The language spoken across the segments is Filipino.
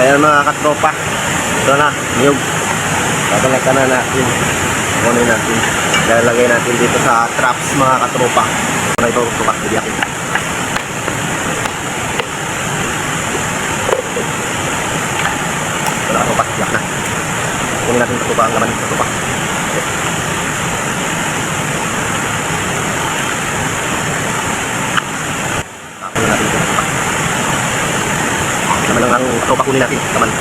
Ayan mga katropa, ito na, niyog. Babalikan na natin. Kunin natin. Lalagay natin dito sa traps mga katropa. Ito tukas na diyan. Ito na katropa, yak na. Kunin natin katropa ang laman ng katropa. Kunin natin ito katropa. Laman lang ang katropa, kunin natin. Laman.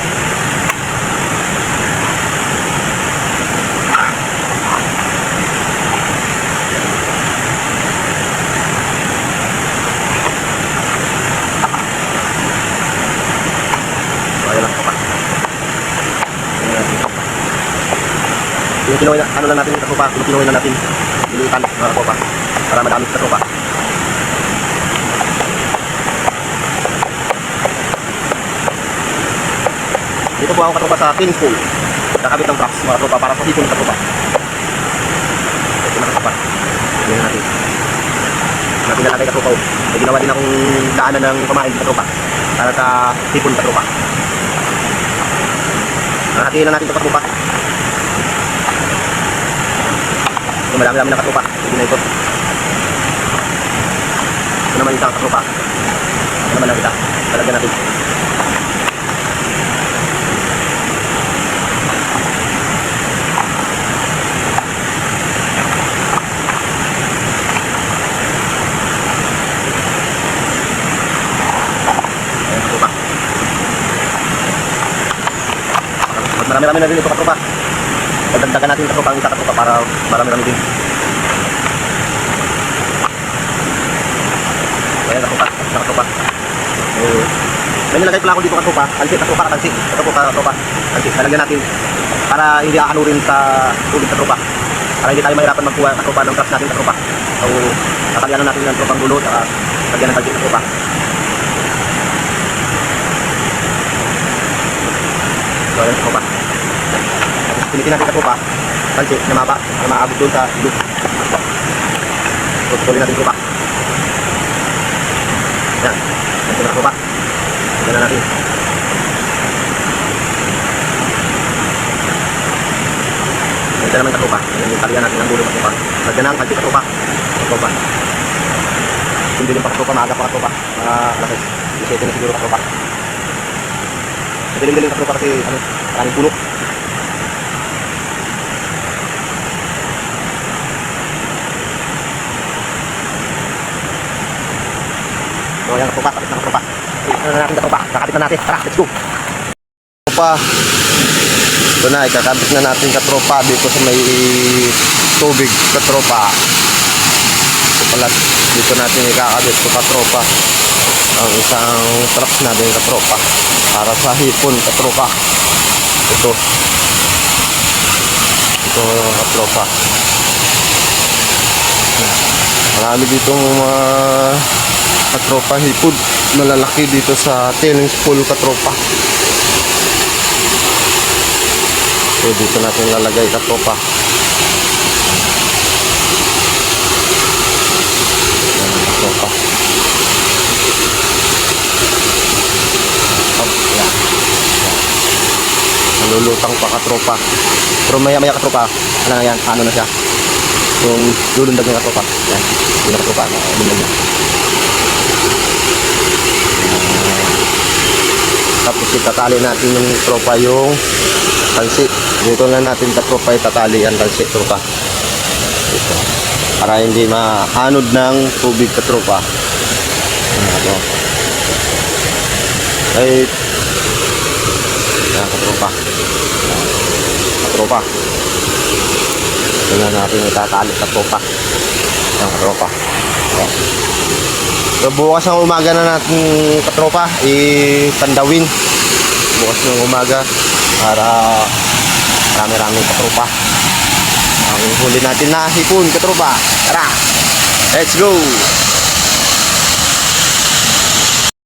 Yung kinuha na, ano lang natin yung katropa, yung kinuha na natin lilitan mga katropa para madami sa katropa. Dito po ako katropa sa cleaning spool, nakabit ng traps mga katropa para sa hipon ng katropa. Ito mga katropa, hindi na natin natin katropa. May ginawa din akong daanan ng pamain ng katropa para sa hipon ng katropa. Hatiin na natin ito katropa. So, madami-dami na katropa. Hindi na ito. Ito naman isang katropa. Ito naman lang kita. Talagyan natin. Ayan katropa. Pag marami-rami na rin ito katropa, dagdagan natin katropa ang isa katropa para marami-rami din. Ayan katropa. May nilagay pala ako dito katropa. Tansi katropa, tansi. Ito po katropa. Tansi. Lalagyan natin para hindi aanurin sa tubig katropa. Para hindi tayo mahirapan magkuha katropa ng traps natin katropa. So, tatagyanan natin ng tropang dulo at lagyan ng tansi katropa. So, ayan katropa. Pilitin natin katropa, pansit na maba, na maabot doon sa ilog. Tutuloy natin katropa. Yan, pansit na katropa. Tignan na natin. Ito naman katropa. Yan yung talian natin ng dulo katropa. Lagyan ng pansit katropa. Katropa. Hindi din pa katropa, maaga pa katropa. Mga alas 17 na siguro katropa. Madilim-dilim katropa kasi maraming puno. So ayan katropa, kapit na katropa. Ito na natin katropa, kakapit na natin. Tara, let's go. Katropa, ito na, ikakabit na natin katropa dito sa may tubig katropa. Ito pala, dito natin ikakabit ito katropa. Ang isang traps natin katropa para sa hipon katropa. Ito katropa. Marami ditong mga katropa hipon malalaki dito sa tailing spool katropa. So dito natin lalagay katropa. Katropa. Nalulutang pa katropa. Pero maya katropa, ano na yan, ano na siya. Yung lulundag ng katropa. Yan, yung katropa, lulundag niya. Tapos itatali natin yung tropa yung pansit. Dito na natin katropa itatali ang pansit tropa. Ito. Para hindi maanod ng tubig katropa. Ito. Ay, yan katropa. Katropa. Ito na natin itatali katropa. Yan katropa. Yan. So bukas ng umaga na natin katropa itandawin. Bukas ng umaga para marami-raming katropa. Ang huli natin na hipon katropa. Tara, let's go.